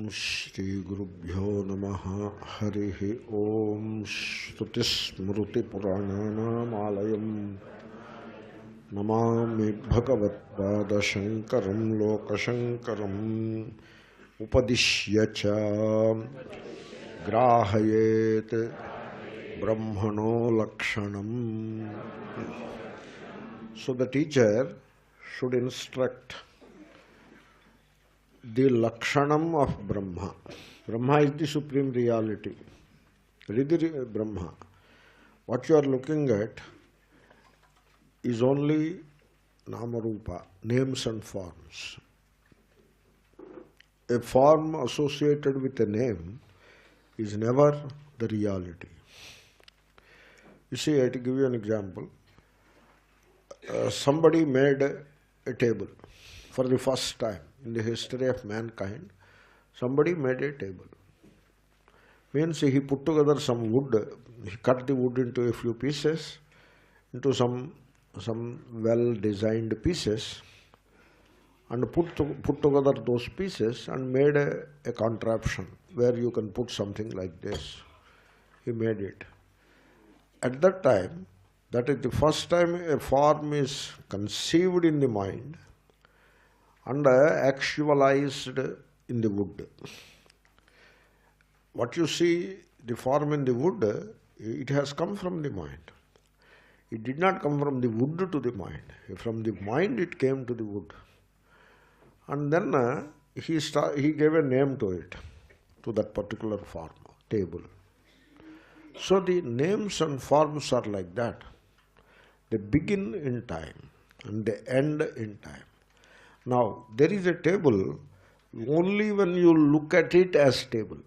Shri Gurubhyo Namaha Harihi Om Shrutismruti Purananam Alayam Namami Bhagavatpada Shankaram Lokashankaram Upadishyacha Grahayet Brahmano Lakshanam. So the teacher should instruct the Lakshanam of Brahma. Brahma is the supreme reality. Read the Brahma. What you are looking at is only Namarupa, names and forms. A form associated with a name is never the reality. You see, I have to give you an example. Somebody made a table for the first time in the history of mankind. Somebody made a table. Means he put together some wood, he cut the wood into a few pieces, into some well-designed pieces, and put together those pieces and made a contraption where you can put something like this. He made it. At that time, that is the first time a form is conceived in the mind and actualized in the wood. What you see, the form in the wood, it has come from the mind. It did not come from the wood to the mind. From the mind it came to the wood. And then he gave a name to it, to that particular form, table. So the names and forms are like that. They begin in time and they end in time. Now, there is a table only when you look at it as table.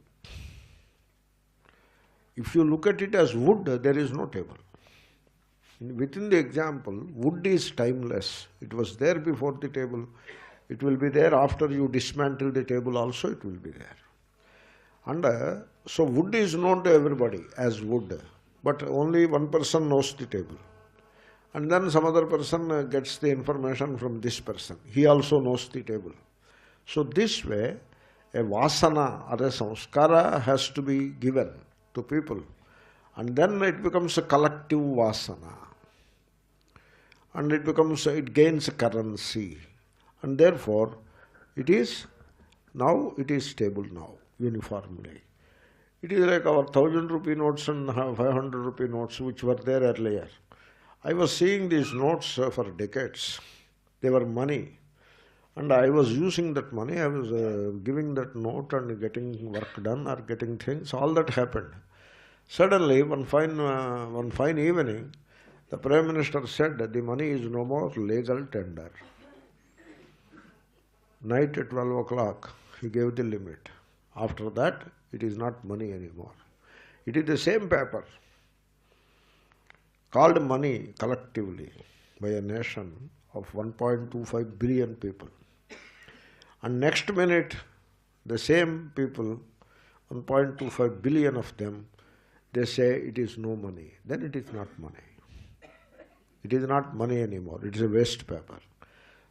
If you look at it as wood, there is no table. Within the example, wood is timeless. It was there before the table. It will be there after you dismantle the table also, it will be there. And so wood is known to everybody as wood, but only one person knows the table. And then some other person gets the information from this person. He also knows the table. So this way, a vasana or a samskara has to be given to people. And then it becomes a collective vasana. And it gains a currency. And therefore, it is stable now, uniformly. It is like our 1,000 rupee notes and 500 rupee notes which were there earlier. I was seeing these notes for decades. They were money. And I was using that money. I was giving that note and getting work done or getting things. All that happened. Suddenly, one fine evening, the Prime Minister said that the money is no more legal tender. Night at 12 o'clock, he gave the limit. After that, it is not money anymore. It is the same paper, called money collectively by a nation of 1.25 billion people. And next minute, the same people, 1.25 billion of them, they say it is no money. Then it is not money. It is not money anymore. It is a waste paper.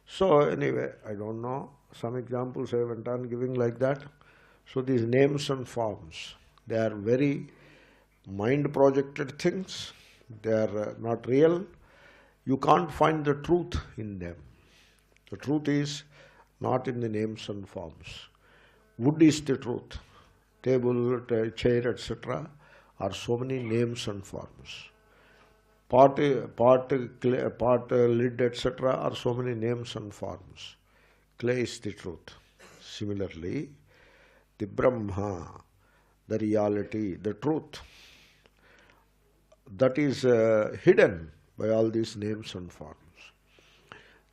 So anyway, I don't know. Some examples I went on giving like that. So these names and forms, they are very mind-projected things. They are not real. You can't find the truth in them. The truth is not in the names and forms. Wood is the truth. Table, chair, etc. are so many names and forms. Pot, lid, etc. are so many names and forms. Clay is the truth. Similarly, the Brahma, the reality, the truth, that is hidden by all these names and forms.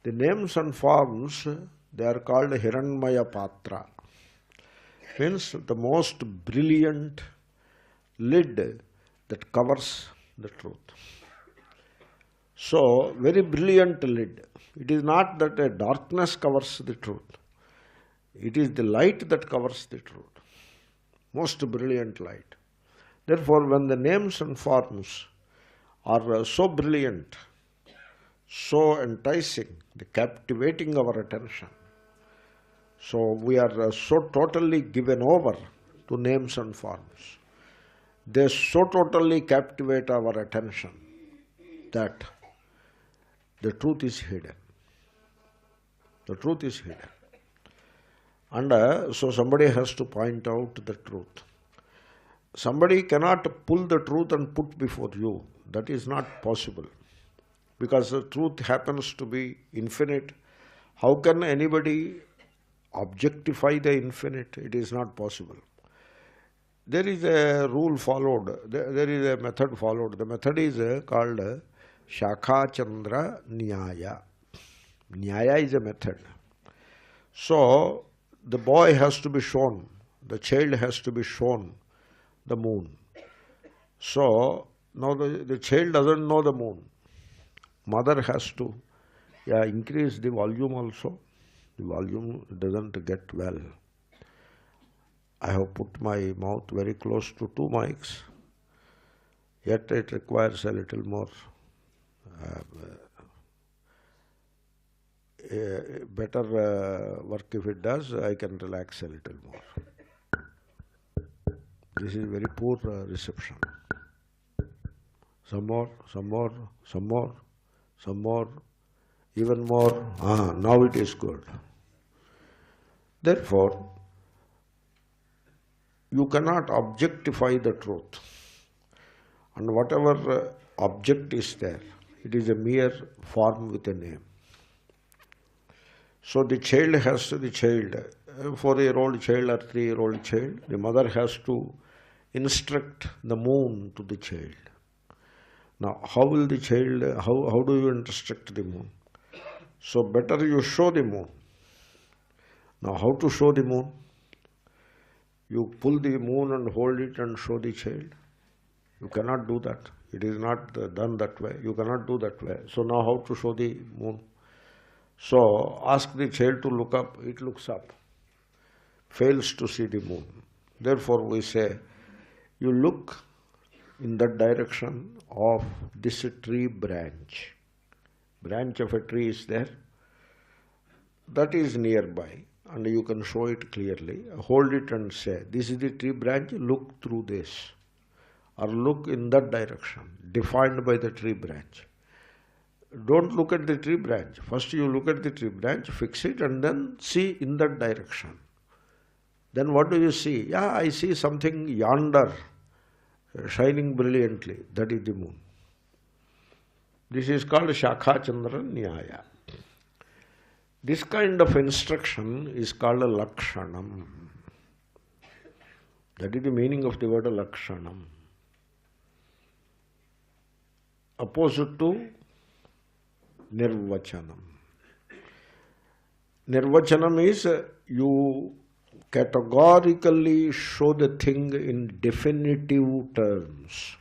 The names and forms, they are called Hiranmaya Patra. Means the most brilliant lid that covers the truth. So, very brilliant lid. It is not that a darkness covers the truth. It is the light that covers the truth. Most brilliant light. Therefore, when the names and forms are so brilliant, so enticing, captivating our attention, So we are so totally given over to names and forms. They so totally captivate our attention that the truth is hidden. The truth is hidden. And so somebody has to point out the truth. Somebody cannot pull the truth and put before you. That is not possible. Because the truth happens to be infinite. How can anybody objectify the infinite? It is not possible. There is a rule followed. There is a method followed. The method is called Shakha Chandra Nyaya. Nyaya is a method. So the boy has to be shown, the child has to be shown the moon. So now the child doesn't know the moon. Mother has to increase the volume also. The volume doesn't get well. I have put my mouth very close to two mics, yet it requires a little more better work. If it does, I can relax a little more. This is very poor reception. Some more, some more, some more, some more, even more. Now it is good. Therefore, you cannot objectify the truth. And whatever object is there, it is a mere form with a name. So the child has to, the child, a 4-year-old child or 3-year-old child, the mother has to instruct the moon to the child. Now, how will the child, how do you instruct the moon? So better you show the moon. Now, how to show the moon? You pull the moon and hold it and show the child. You cannot do that. It is not done that way. You cannot do that way. So now how to show the moon? So ask the child to look up. It looks up. Fails to see the moon. Therefore we say, you look in that direction of this tree branch. Branch of a tree is there. That is nearby. And you can show it clearly. Hold it and say, this is the tree branch, look through this. Or look in that direction, defined by the tree branch. Don't look at the tree branch. First you look at the tree branch, fix it, and then see in that direction. Then what do you see? Yeah, I see something yonder, shining brilliantly. That is the moon. This is called Shakha Chandra Nyaya. This kind of instruction is called a lakshanam. That is the meaning of the word lakshanam. Opposite to nirvachanam. Nirvachanam is you categorically show the thing in definitive terms.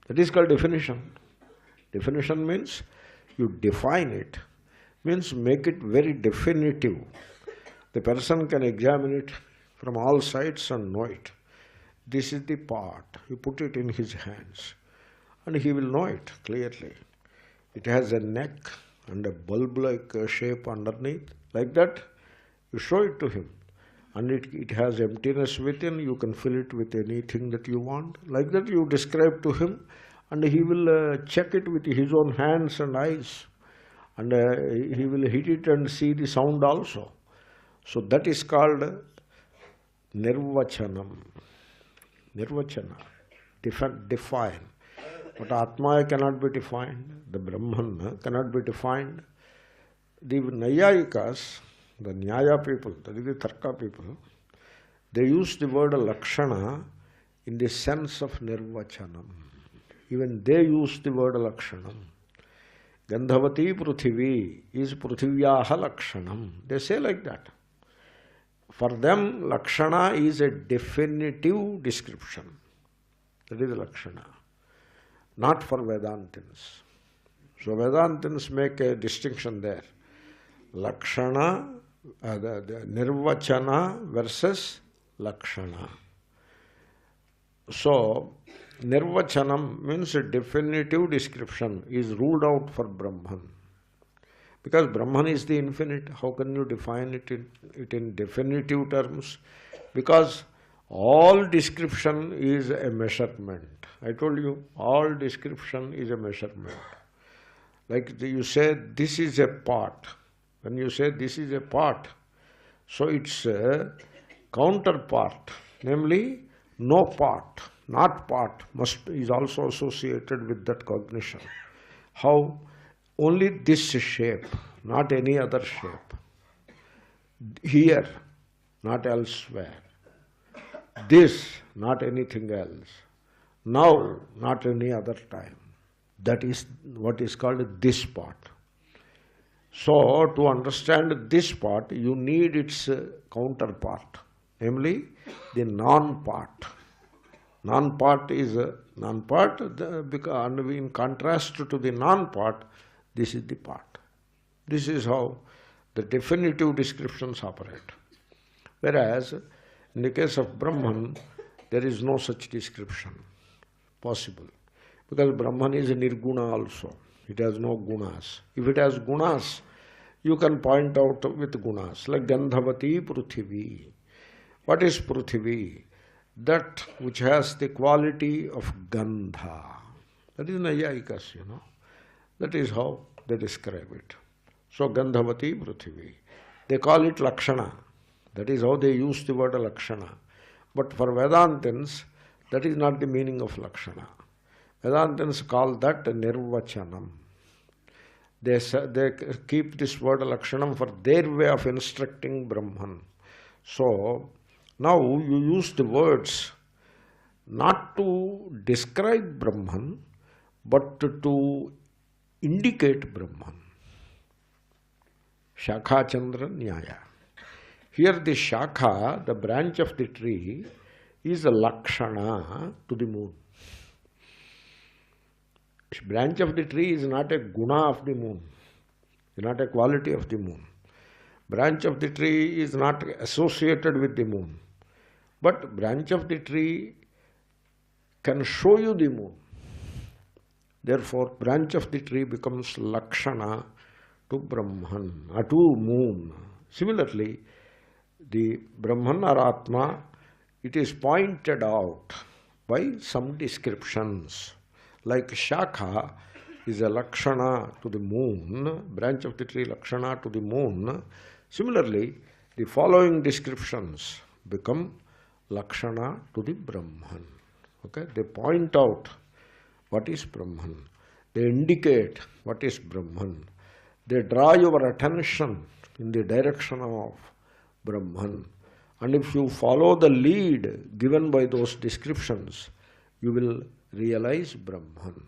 That is called definition. Definition means you define it. Means make it very definitive. The person can examine it from all sides and know it. This is the part. You put it in his hands and he will know it clearly. It has a neck and a bulb-like shape underneath. Like that, you show it to him. And it has emptiness within. You can fill it with anything that you want. Like that, you describe to him and he will check it with his own hands and eyes. And he will hit it and see the sound also. So that is called nirvachanam. Nirvachana. Define. But Atma cannot be defined. The Brahman cannot be defined. The Nayayikas, the Nyaya people, that is the Tarka people, they use the word lakshana in the sense of nirvachanam. Even they use the word lakshanam. Gandhavati Pruthivi is Pruthivyāha Lakshanam. They say like that. For them, Lakshana is a definitive description. That is Lakshana. Not for Vedantins. So Vedantins make a distinction there. Lakshana, the Nirvachana versus Lakshana. So, Nirvachanam means a definitive description is ruled out for Brahman. Because Brahman is the infinite. How can you define it in definitive terms? Because all description is a measurement. I told you, all description is a measurement. Like you say, this is a pot. When you say this is a pot, so its counterpart, namely no pot, not pot, is also associated with that cognition. How? Only this shape, not any other shape. Here, not elsewhere. This, not anything else. Now, not any other time. That is what is called this pot. So, to understand this part, you need its counterpart, namely the non-part. Non-part is a non-part, and in contrast to the non-part, this is the part. This is how the definitive descriptions operate. Whereas, in the case of Brahman, there is no such description possible. Because Brahman is nirguna also. It has no gunas. If it has gunas, you can point out with gunas, like Gandhavati Pruthivi. What is Pruthivi? That which has the quality of Gandha. That is Nayayikas, you know. That is how they describe it. So Gandhavati Pruthivi. They call it Lakshana. That is how they use the word Lakshana. But for Vedantins, that is not the meaning of Lakshana. Vedantins call that Nirvachanam. They keep this word Lakshanam for their way of instructing Brahman. So, now you use the words not to describe Brahman, but to indicate Brahman. Shakha Chandra Nyaya. Here the Shakha, the branch of the tree, is a Lakshana to the moon. Branch of the tree is not a guna of the moon, is not a quality of the moon. Branch of the tree is not associated with the moon. But branch of the tree can show you the moon. Therefore, branch of the tree becomes Lakshana to Brahman, to moon. Similarly, the Brahman or Atma, it is pointed out by some descriptions. Like Shakha is a Lakshana to the moon, branch of the tree Lakshana to the moon. Similarly, the following descriptions become Lakshana to the Brahman. Okay? They point out what is Brahman. They indicate what is Brahman. They draw your attention in the direction of Brahman. And if you follow the lead given by those descriptions, you will realize Brahman.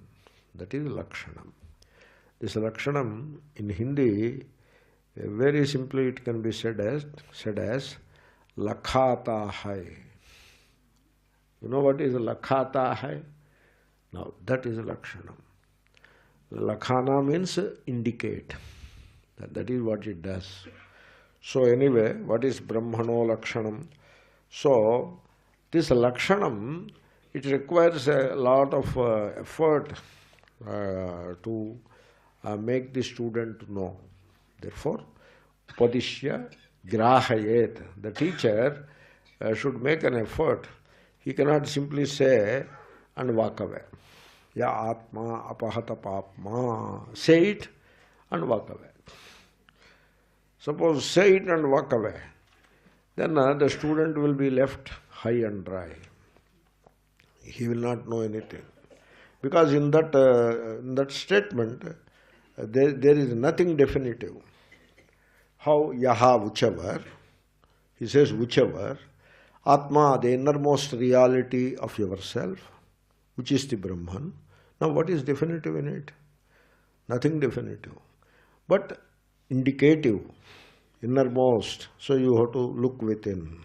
That is Lakshanam. This Lakshanam in Hindi, very simply it can be said as Lakhata hai. You know what is Lakhata hai? Now that is Lakshanam. Lakhana means indicate. That is what it does. So anyway, what is Brahmano Lakshanam? So this Lakshanam, it requires a lot of effort to make the student know. Therefore, Upadishya Grahayet. The teacher should make an effort. He cannot simply say and walk away. Ya Atma Apahata Papma. Say it and walk away. Suppose say it and walk away. Then the student will be left high and dry. He will not know anything. Because in that statement, there is nothing definitive. How Yaha, whichever, he says whichever, Atma, the innermost reality of yourself, which is the Brahman. Now what is definitive in it? Nothing definitive. But indicative, innermost. So you have to look within.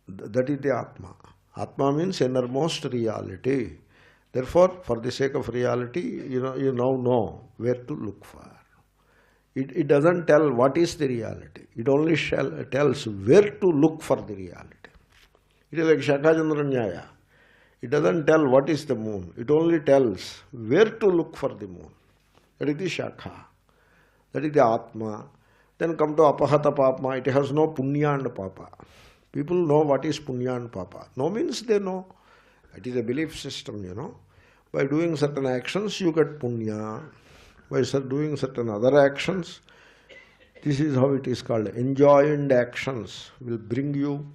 That is the Atma. Atma means innermost reality. Therefore, for the sake of reality, you now know where to look for. It doesn't tell what is the reality. It only tells where to look for the reality. It is like Shakha-Chandra Nyaya. It doesn't tell what is the moon. It only tells where to look for the moon. That is the Shakha. That is the Atma. Then come to Apahata Papma. It has no Punya and Papa. People know what is Punya and Papa. No means they know. It is a belief system, you know. By doing certain actions, you get Punya. By doing certain other actions, this is how it is called. Enjoined actions will bring you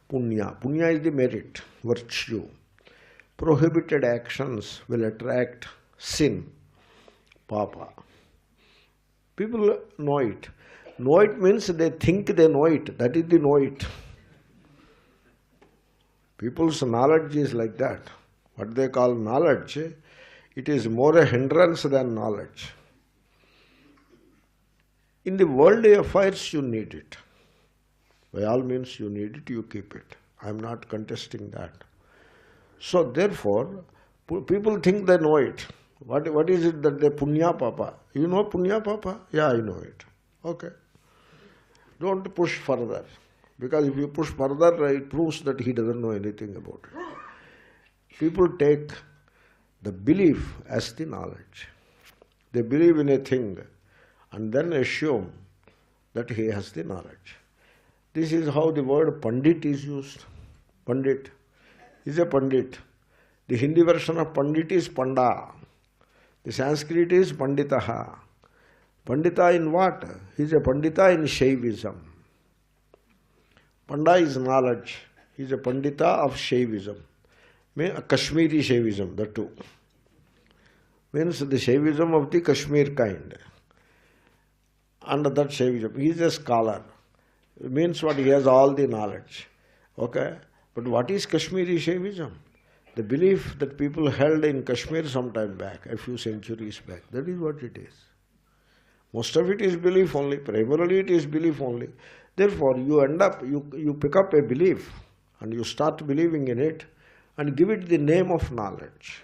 Punya. Punya is the merit, virtue. Prohibited actions will attract sin, Papa. People know it. Know it means they think they know it. That is the know it. People's knowledge is like that. What they call knowledge, it is more a hindrance than knowledge. In the worldly affairs, you need it. By all means, you need it, you keep it. I am not contesting that. So, therefore, people think they know it. What is it that they Punya Papa? You know Punya Papa? Yeah, I know it. Okay. Don't push further. Because if you push further, it proves that he doesn't know anything about it. People take the belief as the knowledge. They believe in a thing and then assume that he has the knowledge. This is how the word Pandit is used. Pandit is a Pandit. The Hindi version of Pandit is Panda. The Sanskrit is Panditaha. Pandita in what? He is a Pandita in Shaivism. Panda is knowledge. He is a Pandita of Shaivism. Kashmiri Shaivism, the two. Means the Shaivism of the Kashmir kind. And that Shaivism. He is a scholar. It means what? He has all the knowledge. Okay? But what is Kashmiri Shaivism? The belief that people held in Kashmir some time back, a few centuries back. That is what it is. Most of it is belief only. Primarily it is belief only. Therefore, you end up, you pick up a belief and you start believing in it and give it the name of knowledge.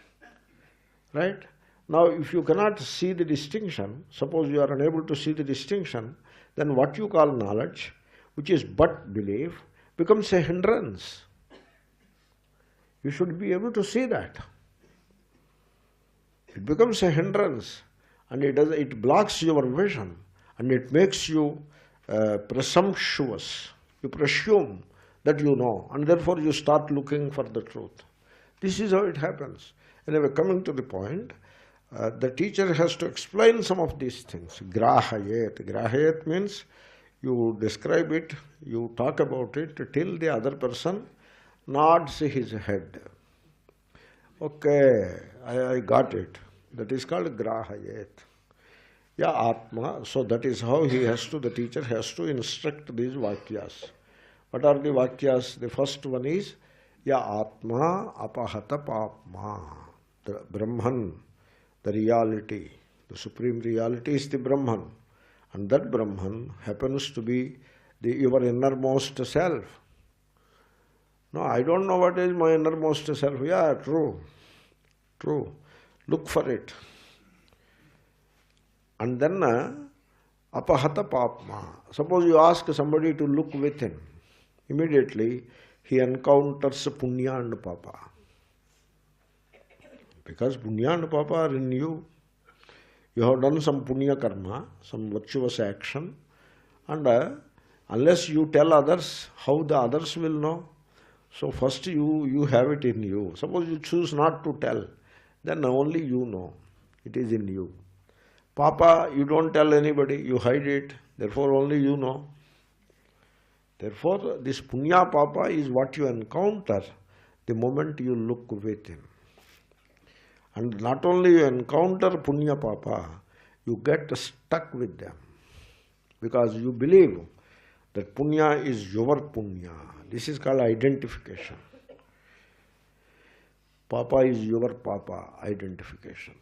Right? Now, if you cannot see the distinction, suppose you are unable to see the distinction, then what you call knowledge, which is but belief, becomes a hindrance. You should be able to see that. It becomes a hindrance and it blocks your vision and it makes you presumptuous. You presume that you know and therefore you start looking for the truth. This is how it happens. Anyway, coming to the point, the teacher has to explain some of these things. Grahayet. Grahayet means you describe it, you talk about it till the other person nods his head. Okay, I got it. That is called Grahayet. Yeah, Atma. So that is how the teacher has to instruct these Vakyas. What are the Vakyas? The first one is Ya Atma Apahata Papma. The Brahman, the reality, the supreme reality is the Brahman. And that Brahman happens to be your innermost self. No, I don't know what is my innermost self. Yeah, true. True. Look for it. And then, apahata papma. Suppose you ask somebody to look within. Immediately, he encounters punya and papa. Because punya and papa are in you. You have done some punya karma, some virtuous action. And unless you tell others, how the others will know? So first you have it in you. Suppose you choose not to tell, then only you know. It is in you. Papa, you don't tell anybody, you hide it, therefore only you know. Therefore, this punya papa is what you encounter the moment you look within. And not only you encounter punya papa, you get stuck with them. Because you believe that punya is your punya. This is called identification. Papa is your papa, identification.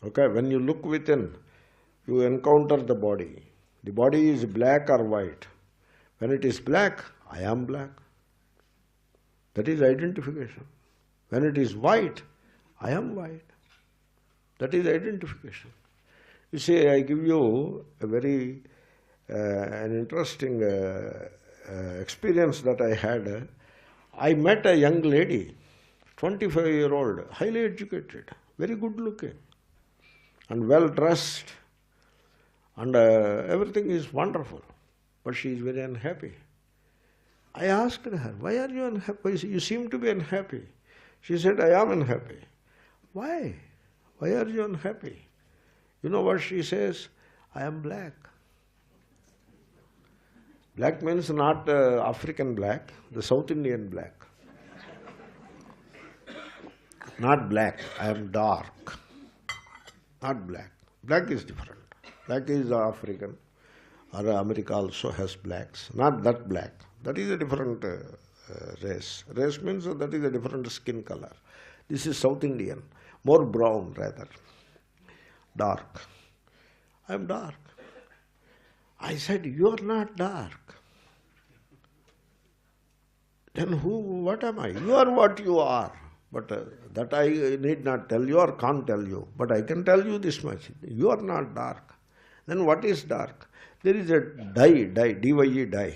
Okay, when you look within, you encounter the body. The body is black or white. When it is black, I am black. That is identification. When it is white, I am white. That is identification. You see, I give you a very an interesting experience that I had. I met a young lady, 25-year-old, highly educated, very good looking, and well dressed. and everything is wonderful, but she is very unhappy. I asked her, why are you unhappy? You seem to be unhappy. She said, I am unhappy. Why? Why are you unhappy? You know what she says? I am black. Black means not African black, the South Indian black. Not black, I am dark. Not black. Black is different. Black is African, or America also has blacks. Not that black. That is a different race. Race means that is a different skin color. This is South Indian, more brown rather. Dark. I am dark. I said, you are not dark. Then what am I? You are what you are. But that I need not tell you or can't tell you. But I can tell you this much. You are not dark. Then what is dark? There is a dye, D-Y-E dye,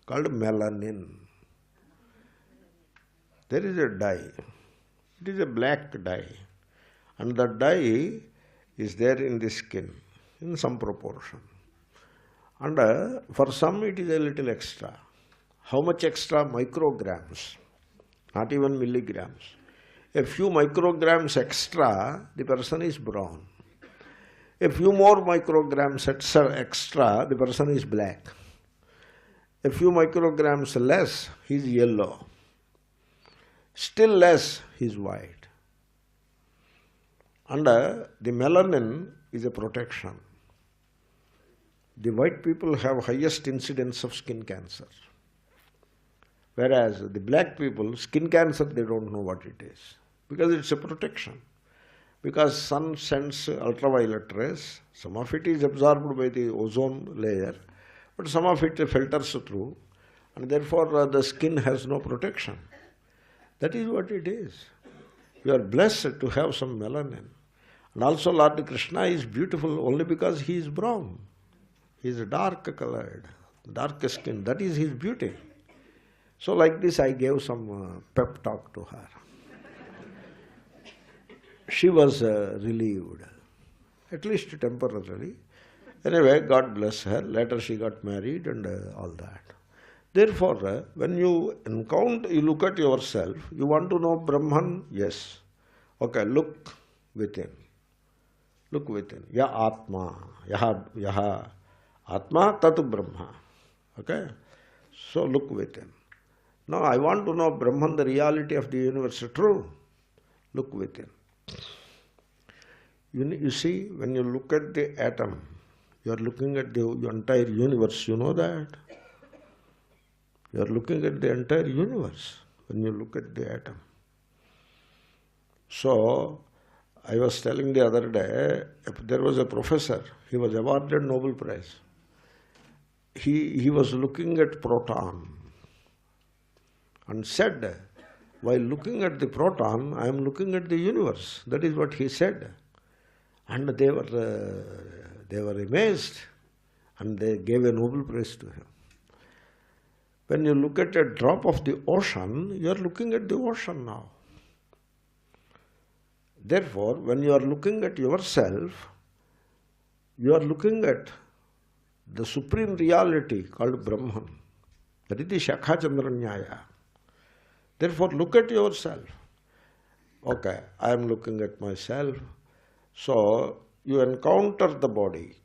called melanin. There is a dye. It is a black dye. And the dye is there in the skin in some proportion. And for some it is a little extra. How much extra? Micrograms, not even milligrams. A few micrograms extra, the person is brown. A few more micrograms extra, the person is black. A few micrograms less, he is yellow. Still less, he is white. And the melanin is a protection. The white people have highest incidence of skin cancer. Whereas the black people, skin cancer, they don't know what it is. Because it's a protection. Because sun sends ultraviolet rays, some of it is absorbed by the ozone layer, but some of it filters through, and therefore the skin has no protection. That is what it is. You are blessed to have some melanin. And also Lord Krishna is beautiful only because he is brown. He is dark colored, dark skin. That is his beauty. So like this I gave some pep talk to her. She was relieved, at least temporarily. Anyway, God bless her. Later she got married and all that. Therefore, when you look at yourself, you want to know Brahman? Yes. Okay, look within. Look within. Ya Atma. Yaha Atma Tatu Brahma. Okay? So look within. Now I want to know Brahman, the reality of the universe. True. Look within. You see, when you look at the atom, you are looking at the entire universe. You know that? You are looking at the entire universe when you look at the atom. So, I was telling the other day, there was a professor, he was awarded Nobel Prize. He was looking at proton and said, while looking at the proton, I am looking at the universe. That is what he said. And they were amazed, and they gave a Nobel Prize to him. When you look at a drop of the ocean, you are looking at the ocean now. Therefore, when you are looking at yourself, you are looking at the supreme reality called Brahman. That is the Shakha Chandranyaya. Therefore, look at yourself. Okay, I am looking at myself. So, you encounter the body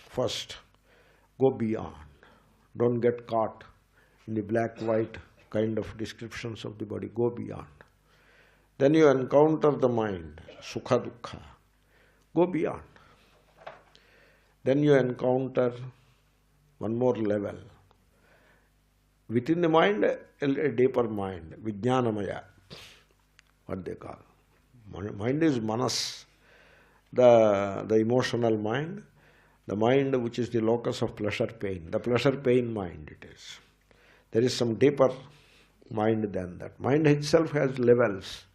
first. Go beyond. Don't get caught in the black-white kind of descriptions of the body. Go beyond. Then you encounter the mind, Sukha Dukkha. Go beyond. Then you encounter one more level. Within the mind, a deeper mind, Vijnanamaya, what they call. Mind is Manas, the emotional mind, the mind which is the locus of pleasure-pain, the pleasure-pain mind it is. There is some deeper mind than that. Mind itself has levels.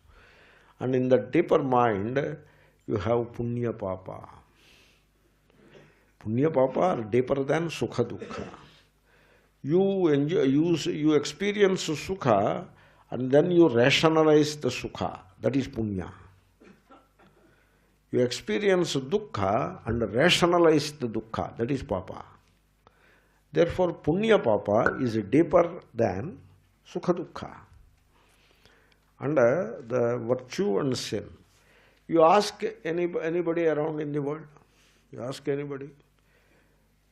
And in the deeper mind, you have Punya Papa. Punya Papa are deeper than Sukha Dukkha. You enjoy, you experience Sukha and then you rationalize the Sukha. That is Punya. You experience dukkha and rationalize the dukkha. That is papa. Therefore, punya papa is deeper than sukha dukkha. And the virtue and sin. You ask anybody around in the world, you ask anybody,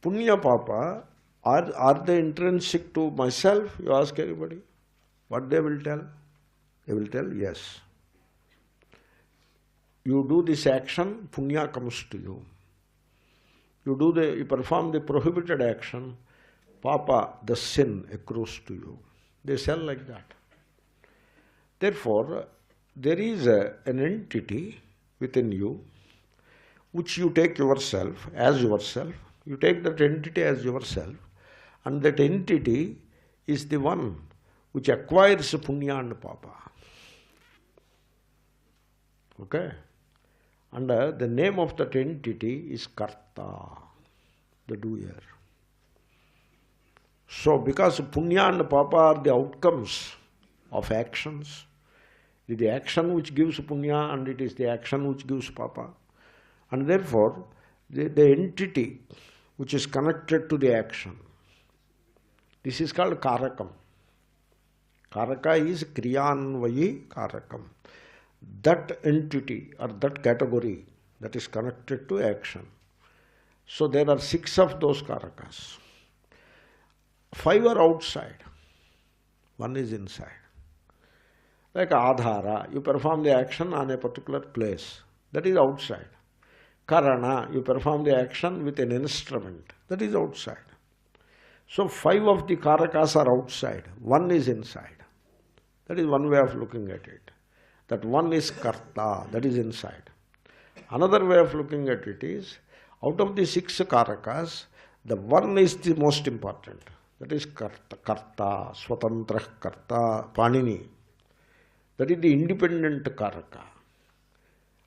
punya papa, are they intrinsic to myself? You ask anybody. What they will tell? They will tell, yes. You do this action, punya comes to you. You perform the prohibited action, papa, the sin accrues to you. They sell like that. Therefore, there is an entity within you which you take yourself as yourself. You take that entity as yourself, and that entity is the one which acquires punya and papa. Okay? And the name of that entity is karta, the doer. So, because punya and papa are the outcomes of actions, it is the action which gives punya and it is the action which gives papa. And therefore, the entity which is connected to the action, this is called karakam. Karaka is kriyanvayi karakam. That entity or that category that is connected to action. So there are 6 of those karakas. 5 are outside. 1 is inside. Like adhara, you perform the action on a particular place. That is outside. Karana, you perform the action with an instrument. That is outside. So 5 of the karakas are outside. 1 is inside. That is one way of looking at it. That 1 is karta, that is inside. Another way of looking at it is, out of the 6 karakas, the 1 is the most important. That is karta, swatantra karta, panini. That is the independent karaka.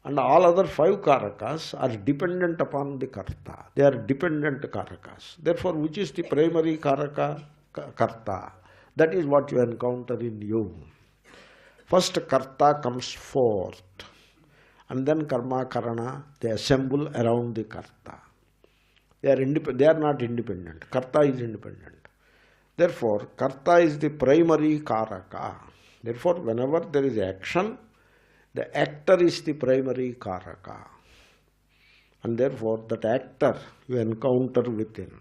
And all other 5 karakas are dependent upon the karta. They are dependent karakas. Therefore, which is the primary karaka? Karta. That is what you encounter in you. First karta comes forth, and then karma, karana, they assemble around the karta. They are not independent. Karta is independent. Therefore, karta is the primary karaka. Therefore, whenever there is action, the actor is the primary karaka. And therefore, that actor you encounter within.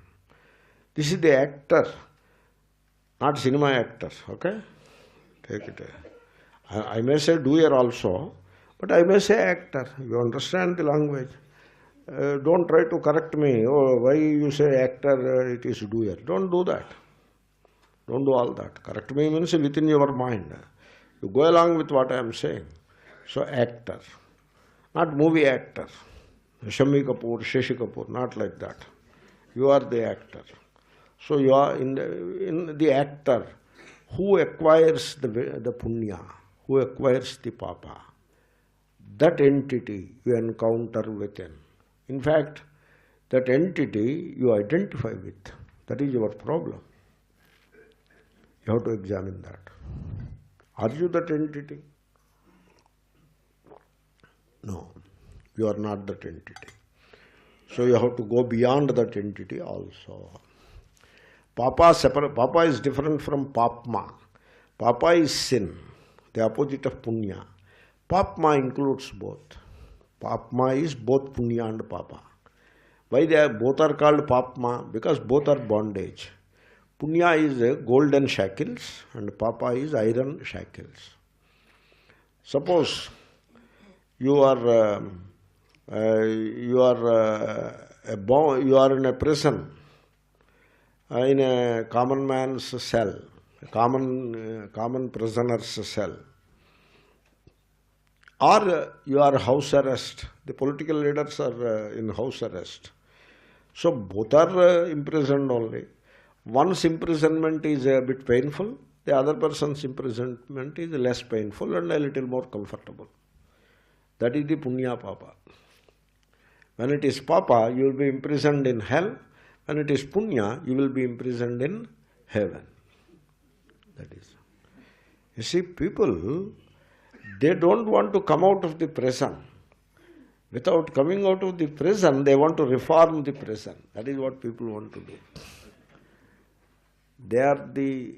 This is the actor, not cinema actor, okay? Take it. I may say doer also, but I may say actor. You understand the language. Don't try to correct me. Oh, why you say actor, it is doer. Don't do that. Don't do all that. Correct me means within your mind. You go along with what I am saying. So actor, not movie actor. Shami Kapoor, Shashi Kapoor, not like that. You are the actor. So you are in the actor who acquires the punya, who acquires the papa. That entity you encounter within. In fact, that entity you identify with. That is your problem. You have to examine that. Are you that entity? No, you are not that entity. So you have to go beyond that entity also. Papa is different from papma. Papa is sin, the opposite of punya. Papma includes both. Papma is both punya and papa. Why both are called papma? Because both are bondage. Punya is golden shackles and papa is iron shackles. Suppose you are in a prison, in a common man's cell, a common prisoner's cell, or you are house arrest. The political leaders are in house arrest. So both are imprisoned only. One's imprisonment is a bit painful, the other person's imprisonment is less painful and a little more comfortable. That is the punya papa. When it is papa, you will be imprisoned in hell. When it is punya, you will be imprisoned in heaven. That is. You see, people, they don't want to come out of the prison. Without coming out of the prison, they want to reform the prison. That is what people want to do. They are the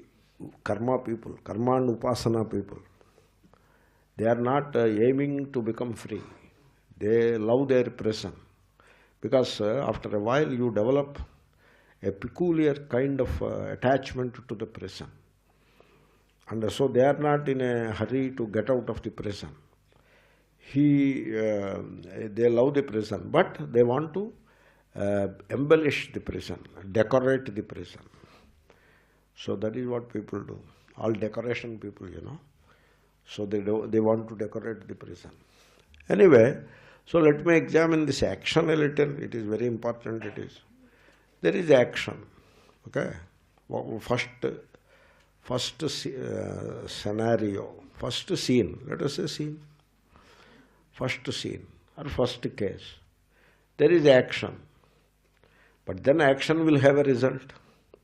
karma people, karma and upasana people. They are not aiming to become free. They love their prison. Because after a while you develop a peculiar kind of attachment to the prison. And so they are not in a hurry to get out of the prison. They love the prison, but they want to embellish the prison, decorate the prison. So that is what people do. All decoration people, So they want to decorate the prison. Anyway, so let me examine this action a little. It is very important. There is action. Okay. First scenario, first scene. Let us say scene. First scene or first case. There is action. But then action will have a result.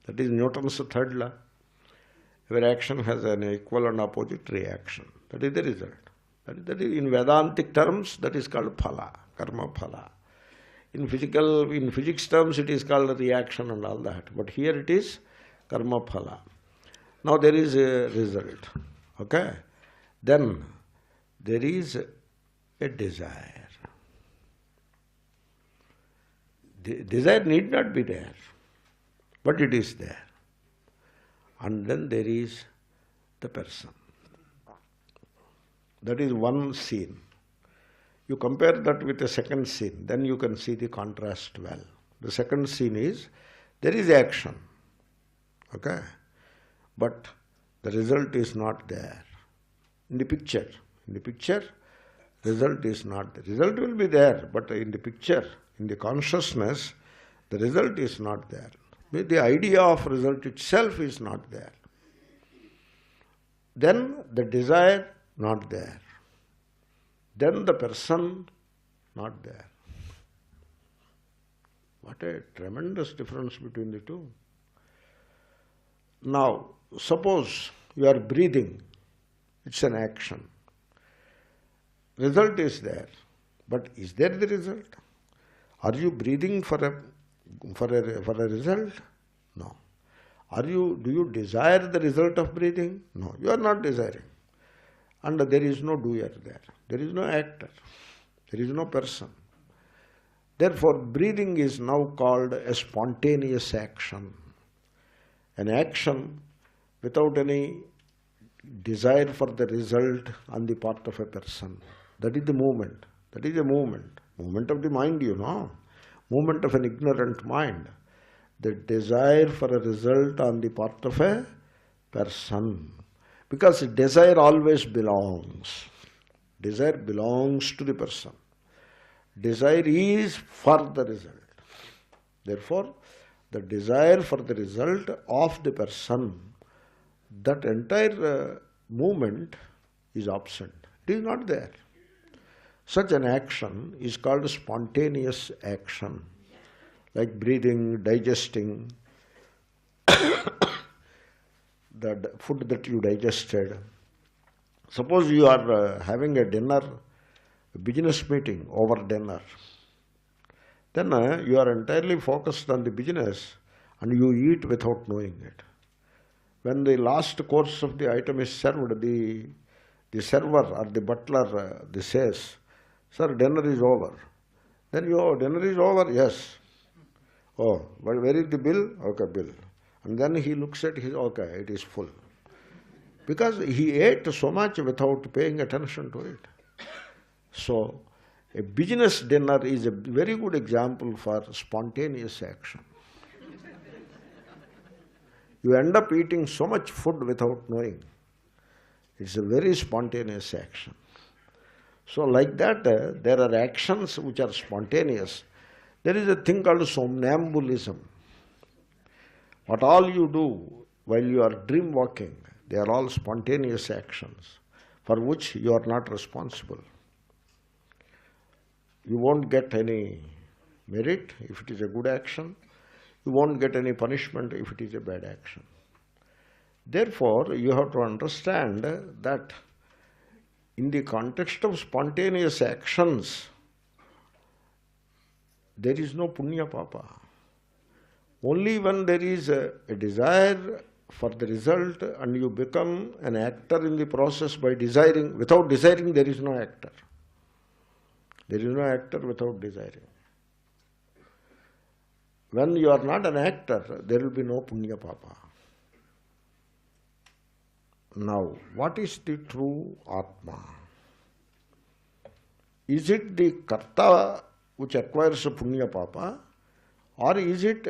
That is Newton's third law. Where action has an equal and opposite reaction. That is the result. That is in Vedantic terms, that is called phala, karma phala. In physics terms, it is called reaction and all that. But here it is karma phala. Now there is a result. Okay? Then there is a desire. Desire need not be there, but it is there. And then there is the person. That is one scene. You compare that with the second scene, then you can see the contrast well. The second scene is, there is action. Okay? But the result is not there. In the picture, result is not there. Result will be there, but in the picture, in the consciousness, the result is not there. The idea of result itself is not there. Then the desire, not there. Then the person, not there. What a tremendous difference between the two. Now, suppose you are breathing. It's an action. Result is there. But is there the result? Are you breathing for a result? No. Do you desire the result of breathing? No, you are not desiring. And there is no doer there. There is no actor. There is no person. Therefore, breathing is now called a spontaneous action. An action without any desire for the result on the part of a person. That is the movement. That is a movement. Movement of the mind, Movement of an ignorant mind. The desire for a result on the part of a person. Because desire always belongs. Desire belongs to the person. Desire is for the result. Therefore, the desire for the result of the person, that entire movement is absent. It is not there. Such an action is called spontaneous action, like breathing, digesting, the food that you digested. Suppose you are having a dinner, a business meeting over dinner. Then you are entirely focused on the business and you eat without knowing it. When the last course of the item is served, the server or the butler says, "Sir, dinner is over." Then dinner is over? Yes. Oh, but where is the bill? Okay, bill. And then he looks at okay, it is full. Because he ate so much without paying attention to it. So, a business dinner is a very good example for spontaneous action. You end up eating so much food without knowing. It's a very spontaneous action. So like that, there are actions which are spontaneous. There is a thing called somnambulism. What all you do while you are dream walking, they are all spontaneous actions for which you are not responsible. You won't get any merit if it is a good action. You won't get any punishment if it is a bad action. Therefore, you have to understand that in the context of spontaneous actions, there is no punya papa. Only when there is a desire for the result and you become an actor in the process by desiring. Without desiring, there is no actor. There is no actor without desiring. When you are not an actor, there will be no punya papa. Now, what is the true Atma? Is it the karta which acquires a punya papa, or is it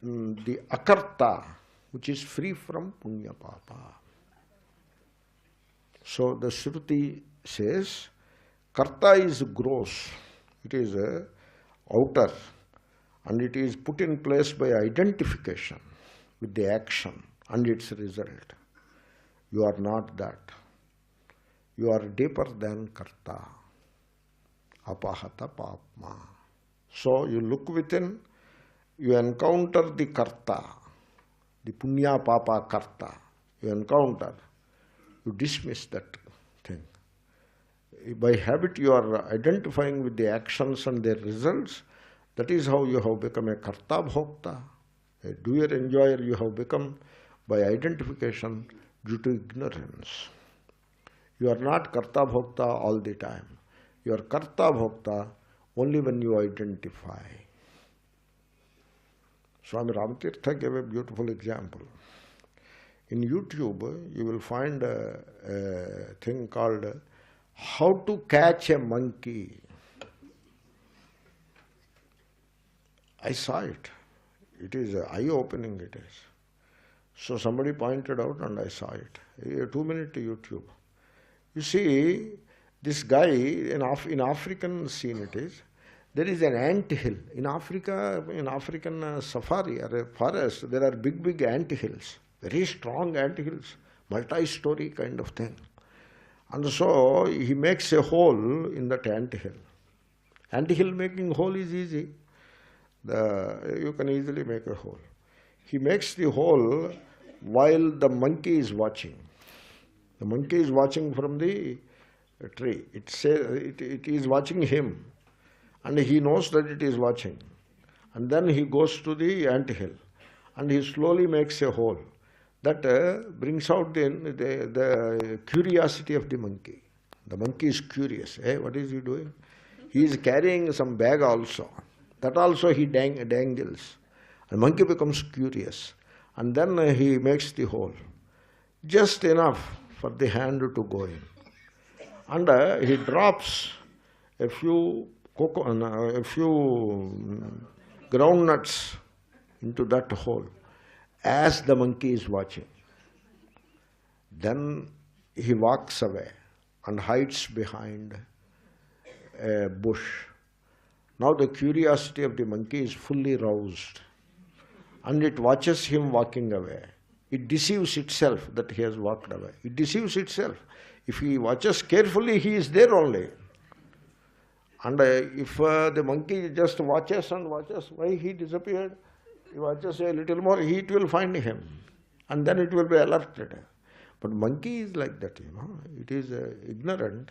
the akarta which is free from punya papa? So the Shruti says, karta is gross, it is outer, and it is put in place by identification with the action and its result. You are not that. You are deeper than karta. Apahata papma. So you look within, you encounter the karta, the punya papa karta. You encounter, you dismiss that thing. By habit you are identifying with the actions and their results. That is how you have become a karta bhokta. A doer enjoyer you have become by identification due to ignorance. You are not karta bhokta all the time. You are karta bhokta only when you identify. Swami Ramatirtha gave a beautiful example. In YouTube, you will find a thing called How to Catch a Monkey. I saw it. It is eye-opening, it is. So somebody pointed out and I saw it. A 2-minute YouTube. You see, this guy, in African scene it is, there is an ant hill. In Africa, in African safari or a forest, there are big ant hills. Very strong ant hills. Multi-story kind of thing. And so he makes a hole in that ant hill. Ant hill making hole is easy. You can easily make a hole. He makes the hole while the monkey is watching. The monkey is watching from the tree. It is watching him. And he knows that it is watching. And then he goes to the ant hill. And he slowly makes a hole. That brings out the curiosity of the monkey. The monkey is curious. Hey, what is he doing? He is carrying some bag also. That also he dangles. And monkey becomes curious. And then he makes the hole. Just enough for the hand to go in. And he drops a few groundnuts into that hole as the monkey is watching. Then he walks away and hides behind a bush. Now the curiosity of the monkey is fully roused and it watches him walking away. It deceives itself that he has walked away. It deceives itself. If he watches carefully, he is there only. And if the monkey just watches and watches, why he disappeared? He watches a little more, it will find him. And then it will be alerted. But monkey is like that, you know. It is ignorant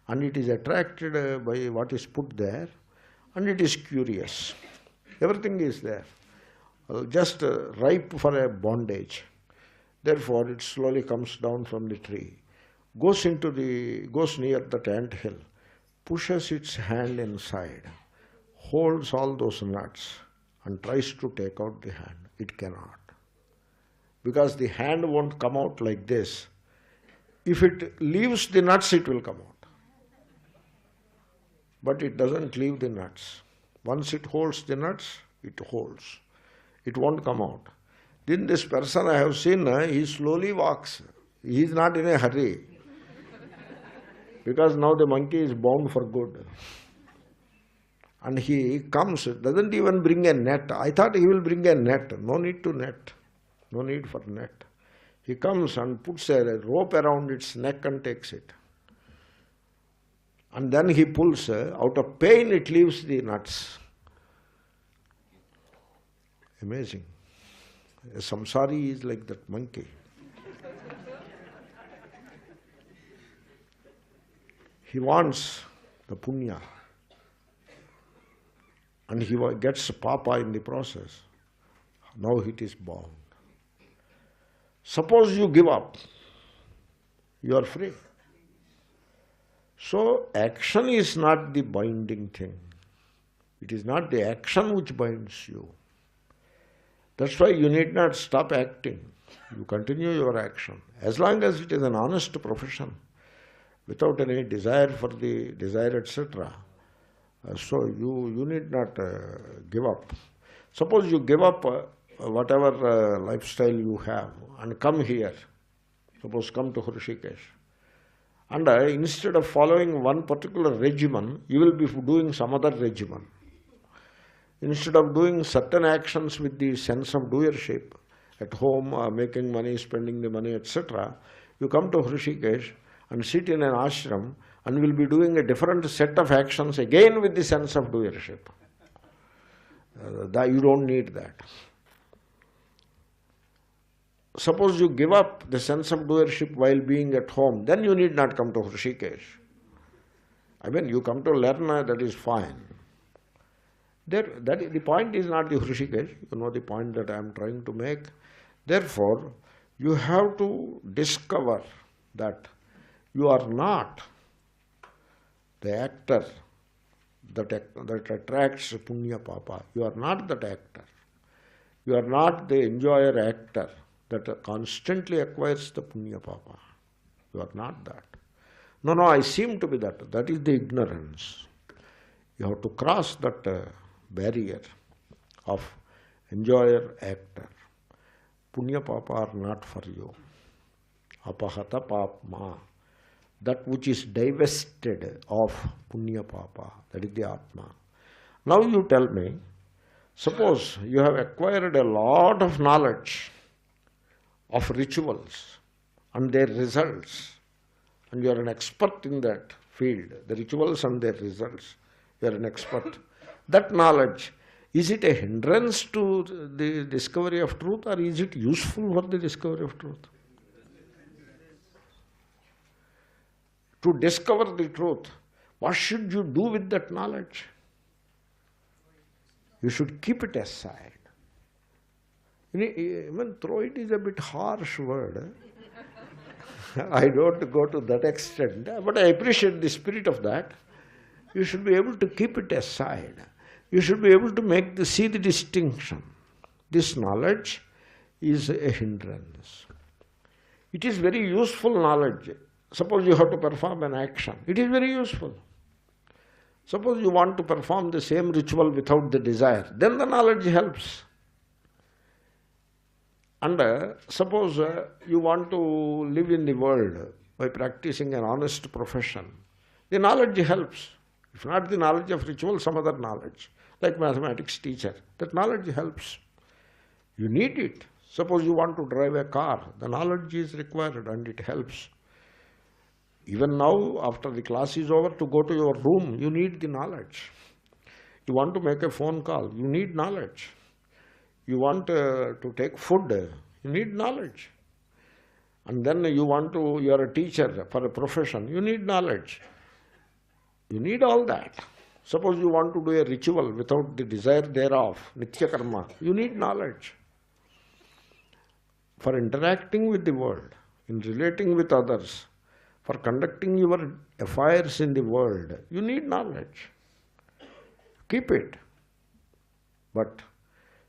and it is attracted by what is put there and it is curious. Everything is there. Just ripe for a bondage. Therefore, it slowly comes down from the tree, goes near the ant hill, pushes its hand inside, holds all those nuts and tries to take out the hand. It cannot. Because the hand won't come out like this. If it leaves the nuts, it will come out. But it doesn't leave the nuts. Once it holds the nuts, it holds. It won't come out. Then this person I have seen, he slowly walks. He is not in a hurry. Because now the monkey is bound for good. And he comes, doesn't even bring a net. I thought he will bring a net. No need to net. No need for net. He comes and puts a rope around its neck and takes it. And then he pulls, out of pain it leaves the nuts. Amazing. A samsari is like that monkey. He wants the punya. and he gets papa in the process. Now it is bound. Suppose you give up, you are free. So action is not the binding thing. It is not the action which binds you. That's why you need not stop acting. You continue your action. As long as it is an honest profession, without any desire for the desire, etc. So you need not give up. Suppose you give up whatever lifestyle you have and come here. Suppose come to Hrishikesh. And instead of following one particular regimen, you will be doing some other regimen. Instead of doing certain actions with the sense of doership, at home, making money, spending the money, etc., you come to Hrishikesh and sit in an ashram and will be doing a different set of actions again with the sense of doership. You don't need that. Suppose you give up the sense of doership while being at home, then you need not come to Hrishikesh. I mean, you come to learn, that is fine. The point is not the Hrishikesh, you know the point that I am trying to make. Therefore, you have to discover that you are not the actor that attracts punya papa. You are not that actor. You are not the enjoyer actor that constantly acquires the punya papa. You are not that. No, I seem to be that. That is the ignorance. You have to cross that barrier of enjoyer actor. Punya papa are not for you. Apahata papma. That which is divested of punya papa, that is the atma. Now you tell me, suppose you have acquired a lot of knowledge of rituals and their results, and you are an expert in that field, the rituals and their results, you are an expert. That knowledge, is it a hindrance to the discovery of truth, or is it useful for the discovery of truth? To discover the truth, what should you do with that knowledge? You should keep it aside. Even throw it is a bit harsh word. I don't go to that extent, but I appreciate the spirit of that. You should be able to keep it aside. You should be able to see the distinction. This knowledge is a hindrance. It is very useful knowledge. Suppose you have to perform an action. It is very useful. Suppose you want to perform the same ritual without the desire. Then the knowledge helps. And suppose you want to live in the world by practicing an honest profession. The knowledge helps. If not the knowledge of ritual, some other knowledge. Like mathematics teacher. That knowledge helps. You need it. Suppose you want to drive a car. The knowledge is required and it helps. Even now, after the class is over, to go to your room, you need the knowledge. You want to make a phone call, you need knowledge. You want to take food, you need knowledge. And then you are a teacher for a profession, you need knowledge. You need all that. Suppose you want to do a ritual without the desire thereof, nitya karma, you need knowledge. For interacting with the world, in relating with others, for conducting your affairs in the world, you need knowledge. Keep it. But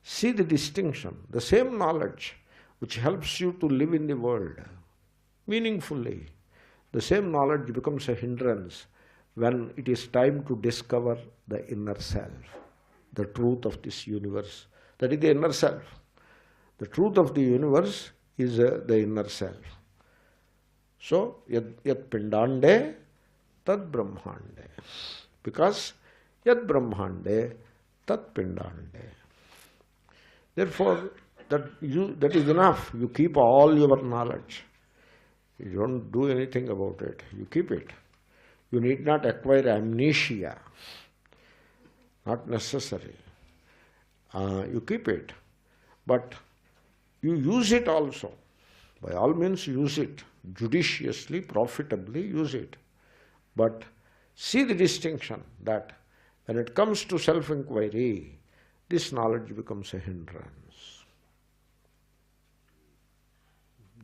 see the distinction. The same knowledge which helps you to live in the world meaningfully, the same knowledge becomes a hindrance when it is time to discover the inner self, the truth of this universe. That is the inner self. The truth of the universe is the inner self. So, yat pindande, tad brahmande. Because yat brahmande, tad pindande. Therefore, that is enough. You keep all your knowledge. You don't do anything about it. You keep it. You need not acquire amnesia. Not necessary. You keep it. But you use it also. By all means use it. Judiciously, profitably use it. But see the distinction that When it comes to self-inquiry, this knowledge becomes a hindrance.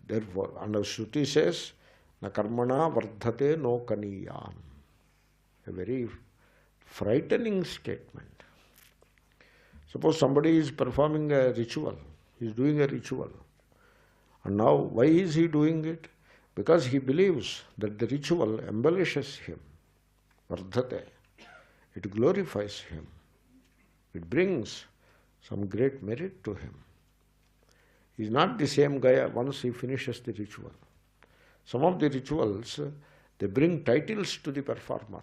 Therefore, and Shruti says, na karmana vardhate no kaniyam. A very frightening statement. Suppose somebody is performing a ritual, he is doing a ritual. And now, why is he doing it? Because he believes that the ritual embellishes him. Vardhate. It glorifies him. It brings some great merit to him. He is not the same guy once he finishes the ritual. Some of the rituals, they bring titles to the performer.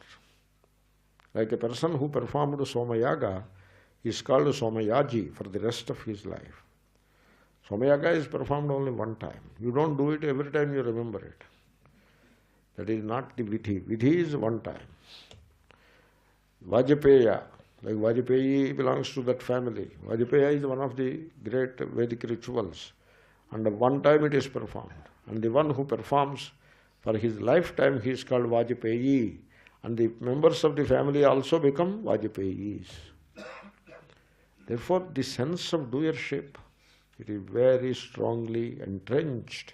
Like a person who performed Somayaga is called Somayaji for the rest of his life. Somayaga is performed only one time. You don't do it every time you remember it. That is not the Vidhi. Vidhi is one time. Vajapeya, like Vajapeyi belongs to that family. Vajapeya is one of the great Vedic rituals. And one time it is performed. And the one who performs for his lifetime, he is called Vajapeyi. And the members of the family also become Vajapayis. Therefore, the sense of doership, it is very strongly entrenched.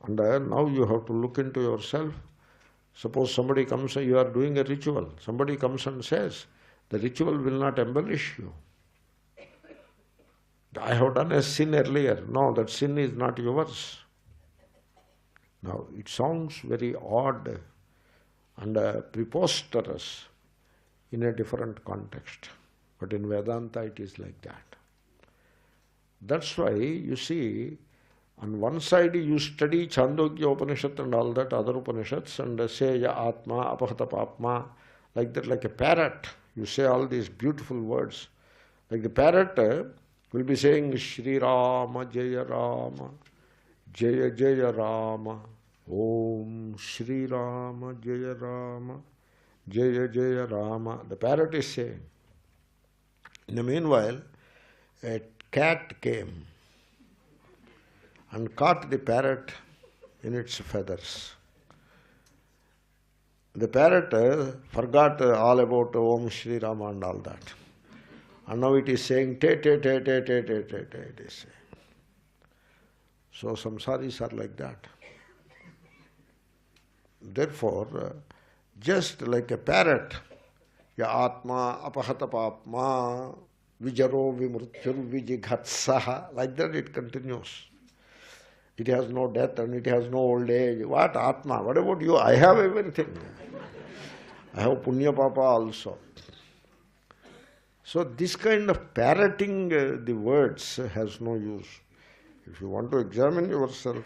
And now you have to look into yourself. Suppose somebody comes and you are doing a ritual. Somebody comes and says, the ritual will not embellish you. I have done a sin earlier. No, that sin is not yours. Now, it sounds very odd and preposterous in a different context. But in Vedanta it is like that. That's why you see, on one side you study Chandogya Upanishad and all that other Upanishads and say Ya Atma, Apahata Papma, like that, like a parrot. You say all these beautiful words. Like the parrot will be saying Shri Rama, Jaya Rama, Jaya Jaya Rama, Om Shri Rama, Jaya Rama, Jaya Jaya Rama. The parrot is saying. In the meanwhile, a cat came and caught the parrot in its feathers. The parrot forgot all about Om Shri Rama and all that. And now it is saying, te, te, te, te, te, te, te, te, it is saying. So samsaris are like that. Therefore, just like a parrot, Ya Atma, Apahata Papma, Vijaro Vimrutyur Vijighatsaha, like that it continues. It has no death and it has no old age. What Atma? What about you? I have everything. I have Punya Papa also. So this kind of parroting the words has no use. If you want to examine yourself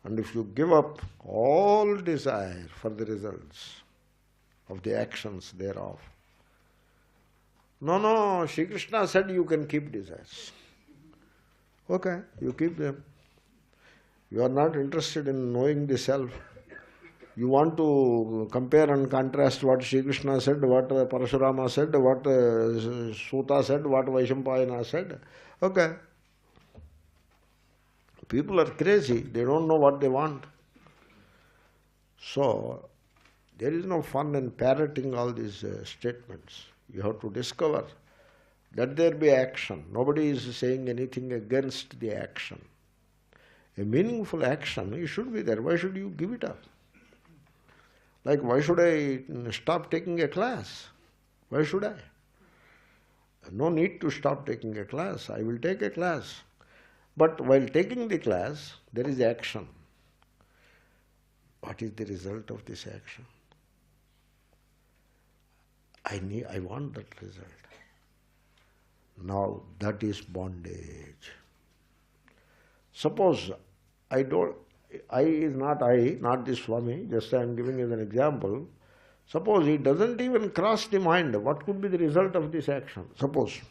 and if you give up all desire for the results of the actions thereof. No, Shri Krishna said you can keep desires. Okay, you keep them. You are not interested in knowing the self. You want to compare and contrast what Shri Krishna said, what Parashurama said, what Suta said, what Vaishampayana said. Okay. People are crazy. They don't know what they want. So, there is no fun in parroting all these statements. You have to discover that there be action. Nobody is saying anything against the action. A meaningful action, it should be there. Why should you give it up? Like, why should I stop taking a class? Why should I? No need to stop taking a class. I will take a class. But while taking the class, there is action. What is the result of this action? I want that result. Now, that is bondage. Suppose I is not I, not the Swami, just I am giving as an example. Suppose it doesn't even cross the mind, what could be the result of this action? Suppose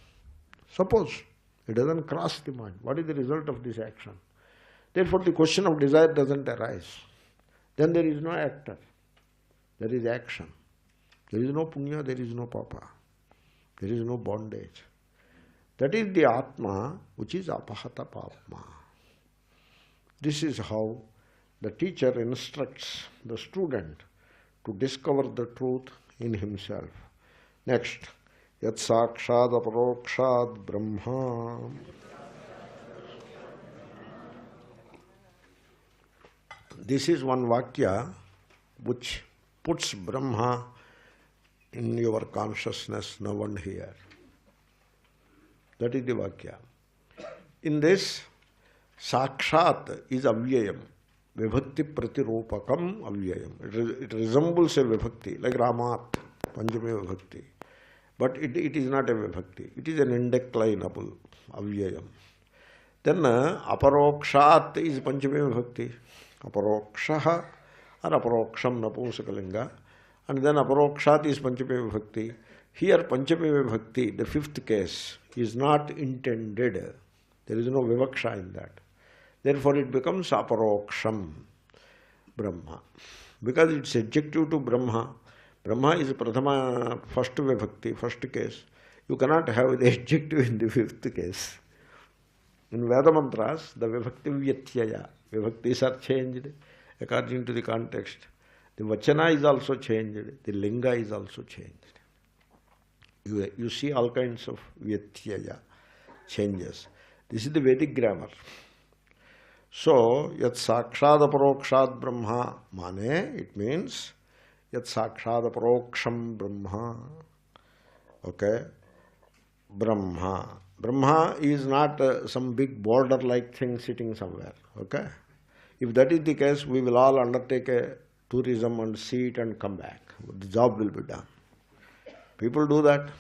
it doesn't cross the mind, what is the result of this action? Therefore the question of desire doesn't arise. Then there is no actor, there is action. There is no punya, there is no papa. There is no bondage. That is the Atma, which is apahata papma. This is how the teacher instructs the student to discover the truth in himself. Next, yat sakshad aparokshad brahma. This is one vakya which puts Brahma in your consciousness now and here. That is the vakya. In this, sakshat is avyayam. Vibhakti pratirupakam avyayam. It resembles a vibhakti, like Ramat, Panchami vibhakti. But it is not a vibhakti. It is an indeclinable avyayam. Then aparokshat is Panchami vibhakti. Aparokshaha or aparoksham napumsakalinga. And then aparokshat is Panchami vibhakti. Here Panchami vibhakti, the fifth case, is not intended. There is no vivaksha in that. Therefore it becomes aparoksham Brahma. Because it's adjective to Brahma. Brahma is prathama, first vibhakti, first case. You cannot have the adjective in the fifth case. In Veda mantras, the vibhakti vyatyaya. Vibhaktis are changed according to the context. The vachana is also changed. The linga is also changed. You see all kinds of vyatyaya changes. This is the Vedic grammar. So, yat sakshad aparokshad brahma mane, it means yat sakshad aparoksham brahma. Okay? Brahma. Brahma is not some big border-like thing sitting somewhere. Okay? If that is the case, we will all undertake a tourism and see it and come back. The job will be done. People do that.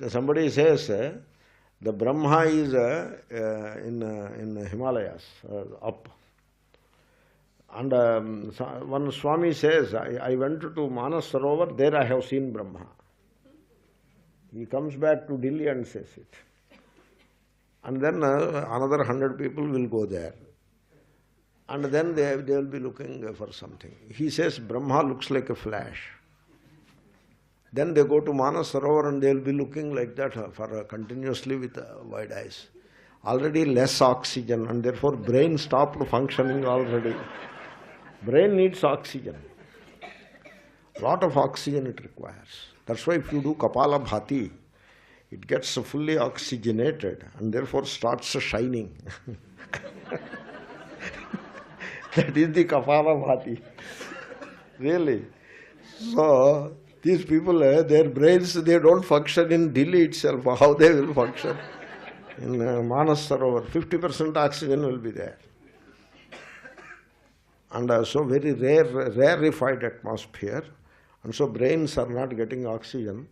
Somebody says the Brahma is in Himalayas, up. And one Swami says, I went to Manas Sarovar, there I have seen Brahma. He comes back to Delhi and says it. And then another 100 people will go there. And then they will be looking for something. He says Brahma looks like a flash. Then they go to Manas Sarovar and they will be looking like that for continuously with wide eyes. Already less oxygen and therefore brain stopped functioning already. Brain needs oxygen. Lot of oxygen it requires. That's why if you do Kapala Bhati, it gets fully oxygenated and therefore starts shining. That is the Kapala Bhati. Really. So, these people, their brains, they don't function in Delhi itself. How they will function? In Manas Sarovar, 50% oxygen will be there. And so very rarefied atmosphere. And so brains are not getting oxygen.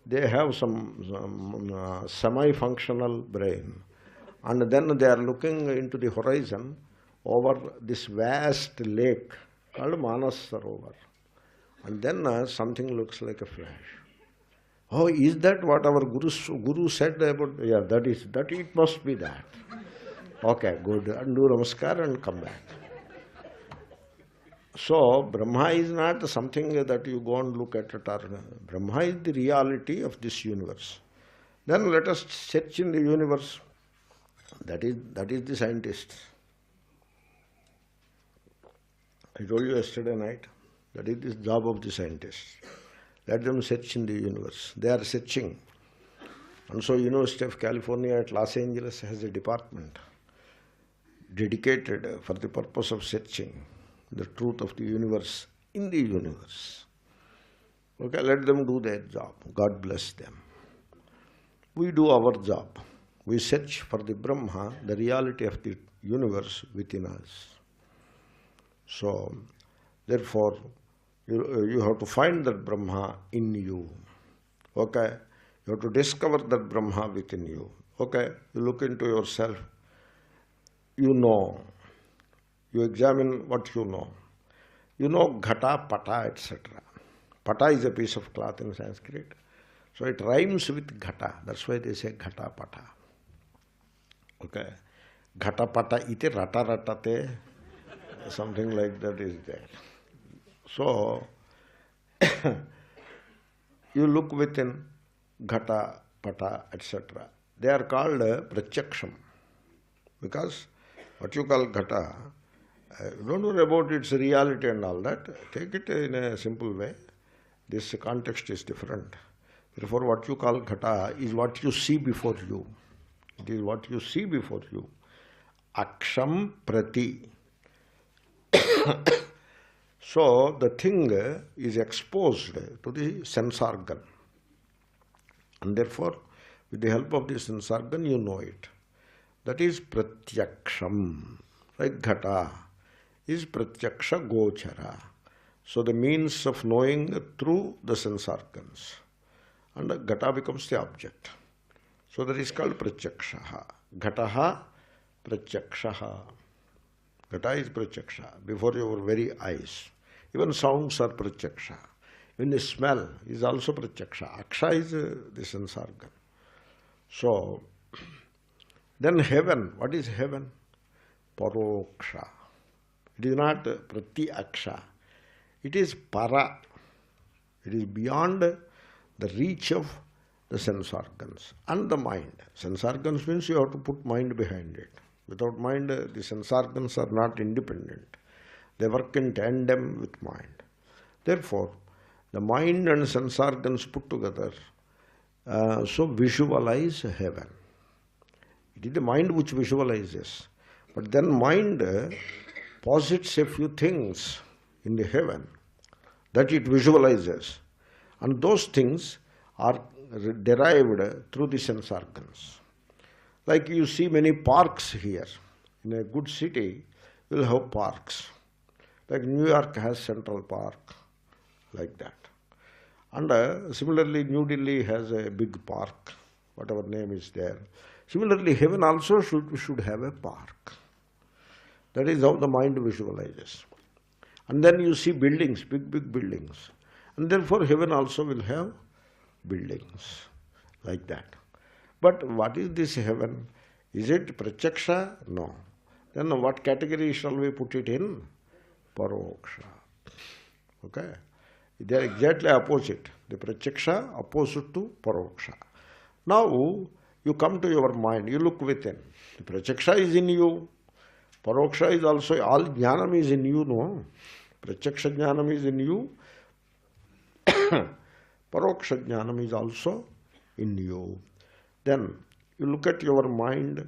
They have some semi-functional brain. And then they are looking into the horizon over this vast lake called Manas Sarovar. And then something looks like a flash. Oh, is that what our Guru said about? Yeah, that it must be that. Okay, good. And do namaskar and come back. So, Brahma is not something that you go and look at it. Brahma is the reality of this universe. Then let us search in the universe. That is the scientist. I told you yesterday night. That is the job of the scientists. Let them search in the universe. They are searching. And so University of California at Los Angeles has a department dedicated for the purpose of searching the truth of the universe in the universe. Okay, let them do their job. God bless them. We do our job. We search for the Brahma, the reality of the universe within us. So, therefore, you have to find that Brahma in you. Okay? You have to discover that Brahma within you. Okay? You look into yourself. You know. You examine what you know. You know ghata, pata, etc. Pata is a piece of cloth in Sanskrit. So it rhymes with ghata. That's why they say ghata, pata. Okay? Ghata, pata, ite, rata, ratate. Something like that is there. So, you look within ghata, pata, etc. They are called pratyaksham. Because what you call ghata, don't worry about its reality and all that. Take it in a simple way. This context is different. Therefore, what you call ghata is what you see before you. It is what you see before you. Aksham prati. So the thing is exposed to the sense organ. And therefore, with the help of the sense organ, you know it. That is pratyaksham. Like ghata is pratyaksha gochara. So the means of knowing through the sense organs. And ghata becomes the object. So that is called pratyakshaha. Ghataha pratyakshaha. Ghata is pratyaksha, before your very eyes. Even sounds are pratyaksha. Even the smell is also pratyaksha. Aksha is the sense organ. So, then heaven, what is heaven? Paroksha. It is not pratyaksha. It is para. It is beyond the reach of the sense organs and the mind. Sense organs means you have to put mind behind it. Without mind, the sense organs are not independent. They work in tandem with mind. Therefore, the mind and sense organs put together, so visualize heaven. It is the mind which visualizes. But then mind posits a few things in the heaven that it visualizes. And those things are derived through the sense organs. Like you see many parks here. In a good city, you will have parks. Like New York has Central Park, like that. And similarly, New Delhi has a big park, whatever name is there. Similarly, heaven also should have a park. That is how the mind visualizes. And then you see buildings, big buildings. And therefore, heaven also will have buildings, like that. But what is this heaven? Is it pratyaksha? No. Then what category shall we put it in? Paroksha. Okay? They are exactly opposite. The pratyaksha opposite to paroksha. Now, you come to your mind, you look within. The pratyaksha is in you. Paroksha is also, all jnanam is in you, no? Pratyaksha jnanam is in you. Paroksha jnanam is also in you. Then you look at your mind,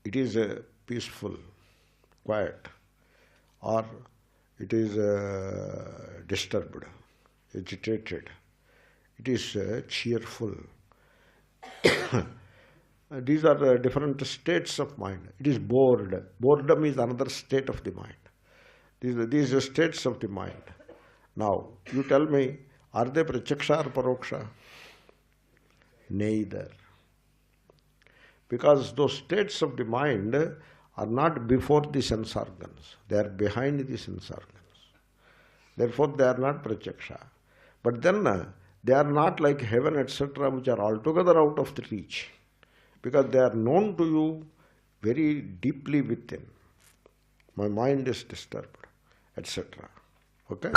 it is peaceful, quiet, or it is disturbed, agitated, it is cheerful. These are different states of mind. It is bored. Boredom is another state of the mind. These are states of the mind. Now, you tell me, are they pratyaksha or paroksha? Neither. Because those states of the mind are not before the sense organs. They are behind the sense organs. Therefore, they are not pratyaksha. But then, they are not like heaven, etc., which are altogether out of the reach. Because they are known to you very deeply within. My mind is disturbed, etc. Okay?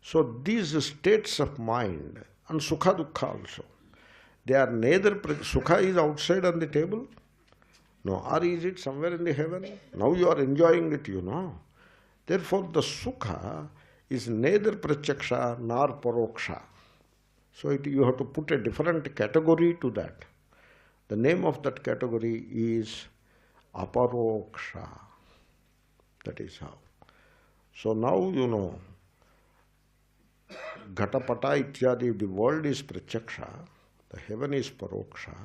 So these states of mind, and sukha dukkha also, they are neither, sukha is outside on the table, no, or is it somewhere in the heaven? Now you are enjoying it, you know. Therefore the sukha is neither pratyaksha nor paroksha. So you have to put a different category to that. The name of that category is aparoksha. That is how. So now you know, ghatapata ityadi, the world is pratyaksha, the heaven is paroksha.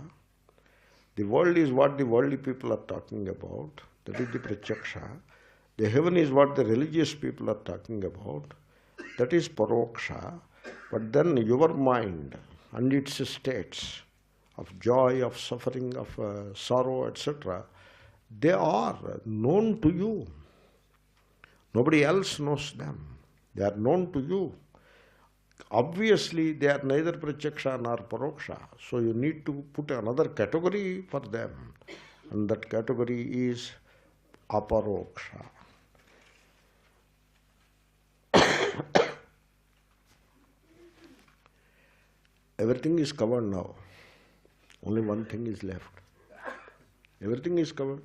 The world is what the worldly people are talking about, that is the pratyaksha. The heaven is what the religious people are talking about, that is paroksha. But then your mind and its states of joy, of suffering, of sorrow, etc., they are known to you. Nobody else knows them. They are known to you. Obviously, they are neither pratyaksha nor paroksha. So you need to put another category for them. And that category is aparoksha. Everything is covered now. Only one thing is left. Everything is covered.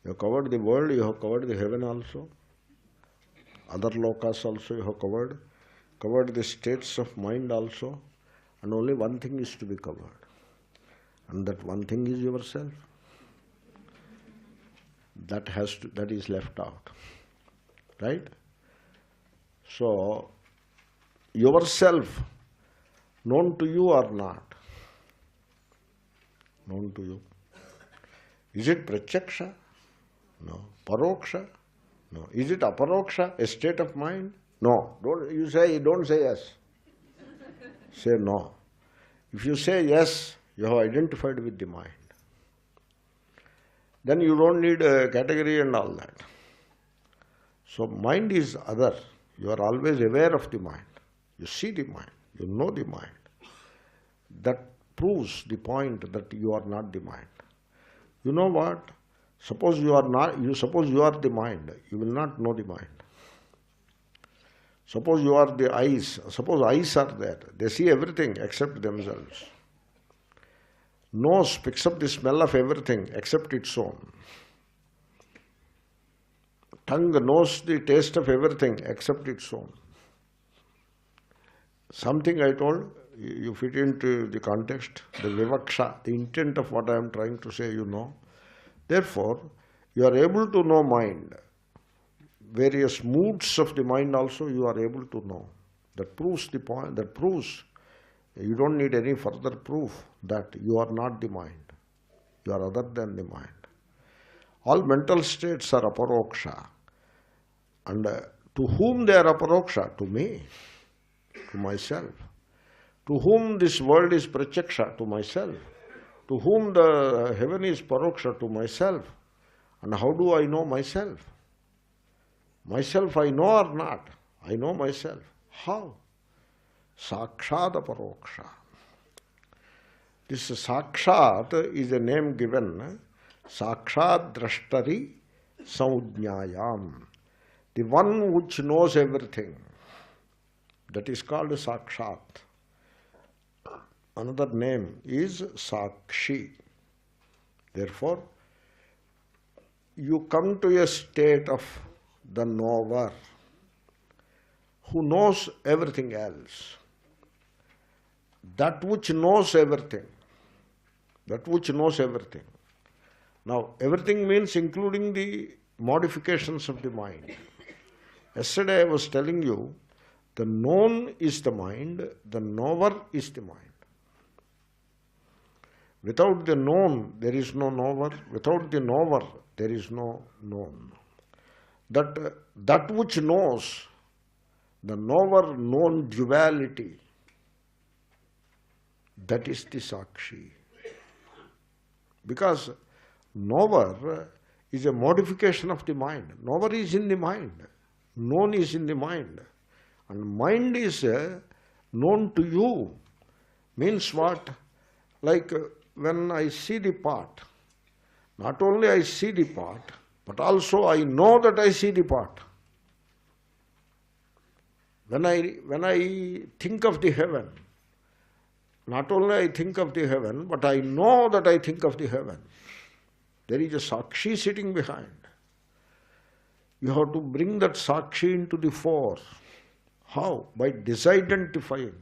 You have covered the world, you have covered the heaven also. Other lokas also you have covered. covered the states of mind also, and only one thing is to be covered. And that one thing is yourself. That is left out. Right? So, yourself, known to you or not? Known to you. Is it pratyaksha? No. Paroksha? No. Is it aparoksha, a state of mind? No. Don't say yes. Say no. If you say yes, you have identified with the mind. Then you don't need a category and all that. So mind is other. You are always aware of the mind. You see the mind. You know the mind. That proves the point that you are not the mind. You know what? Suppose you are the mind. You will not know the mind. Suppose you are the eyes. Suppose eyes are there. They see everything except themselves. Nose picks up the smell of everything except its own. Tongue knows the taste of everything except its own. Something I told, you fit into the context, the vivaksha, the intent of what I am trying to say, you know. Therefore, you are able to know mind. Various moods of the mind also you are able to know. That proves the point, that proves you don't need any further proof that you are not the mind. You are other than the mind. All mental states are aparoksha. And to whom they are aparoksha? To me, to myself. To whom this world is pratyaksha? To myself. To whom the heaven is paroksha? To myself. And how do I know myself? Myself I know or not? I know myself. How? Sakshat aparoksha. This sakshat is a name given. Sakshat drashtari saujñāyam. The one which knows everything. That is called sakshat. Another name is sakshi. Therefore, you come to a state of the knower who knows everything else. That which knows everything. That which knows everything. Now, everything means including the modifications of the mind. Yesterday I was telling you, the known is the mind, the knower is the mind. Without the known, there is no knower. Without the knower, there is no known. That which knows, the knower-known duality, that is the sakshi. Because knower is a modification of the mind. Knower is in the mind. Known is in the mind. And mind is known to you. Means what? Like when I see the pot, not only I see the pot, but also I know that I see the pot. When I think of the heaven, not only I think of the heaven, but I know that I think of the heaven. There is a sakshi sitting behind. You have to bring that sakshi into the fore. How? By disidentifying.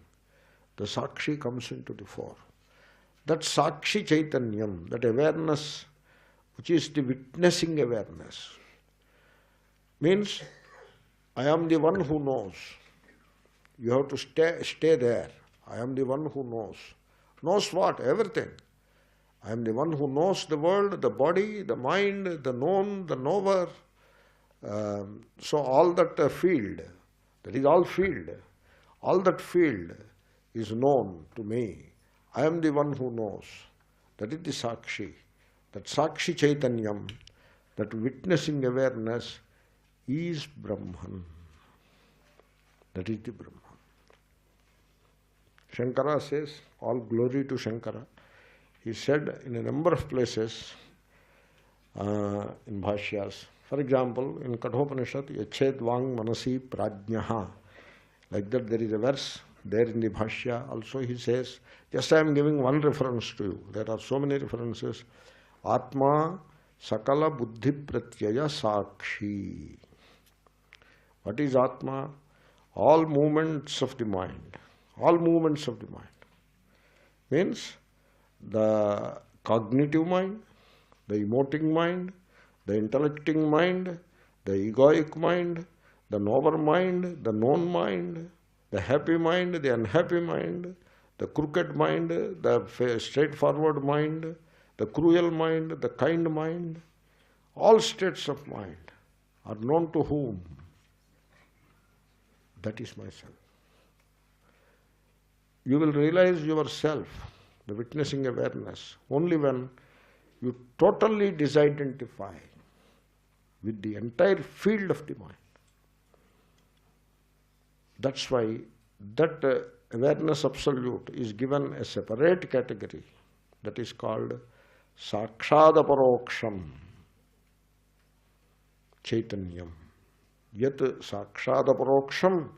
The sakshi comes into the fore. That sakshi chaitanyam, that awareness, which is the witnessing awareness, means I am the one who knows. You have to stay there. I am the one who knows. Knows what? Everything. I am the one who knows the world, the body, the mind, the known, the knower. So all that field, that is all field. All that field is known to me. I am the one who knows. That is the sakshi. That sakshi chaitanyam, that witnessing awareness is Brahman. That is the Brahman. Shankara says, all glory to Shankara. He said in a number of places in Bhashyas, for example, in Kathopanishad, Yached Vang Manasi Prajnaha. Like that there is a verse there in the Bhashya. Also he says, just I am giving one reference to you. There are so many references. Atma Sakala Buddhi Pratyaya Sakshi. What is Atma? all movements of the mind. All movements of the mind means the cognitive mind, the emoting mind, the intellecting mind, the egoic mind, the knower mind, the known mind, the happy mind, the unhappy mind, the crooked mind, the straightforward mind, the cruel mind, the kind mind. All states of mind are known to whom? That is myself. You will realize yourself, the witnessing awareness, only when you totally disidentify with the entire field of the mind. That's why that awareness absolute is given a separate category that is called Sakshadaparoksham Chaitanyam. Yat Sakshadaparoksham,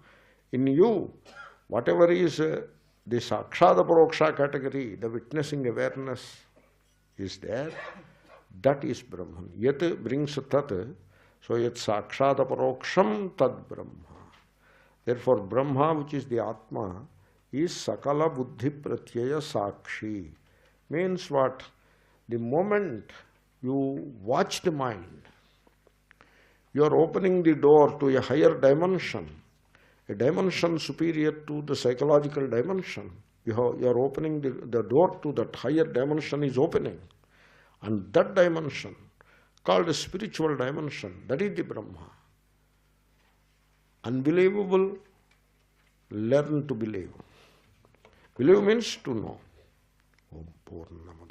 in you, whatever is the Sakshadaparoksha category, the witnessing awareness is there, that is Brahman. Yat brings tat, so yat Sakshadaparoksham tad Brahma. Therefore, Brahma, which is the Atma, is Sakala Buddhi Pratyaya Sakshi. Means what? The moment you watch the mind, you are opening the door to a higher dimension, a dimension superior to the psychological dimension. You are opening the door to that higher dimension is opening. And that dimension, called a spiritual dimension, that is the Brahma. Unbelievable, learn to believe. Believe means to know. Om Purnamada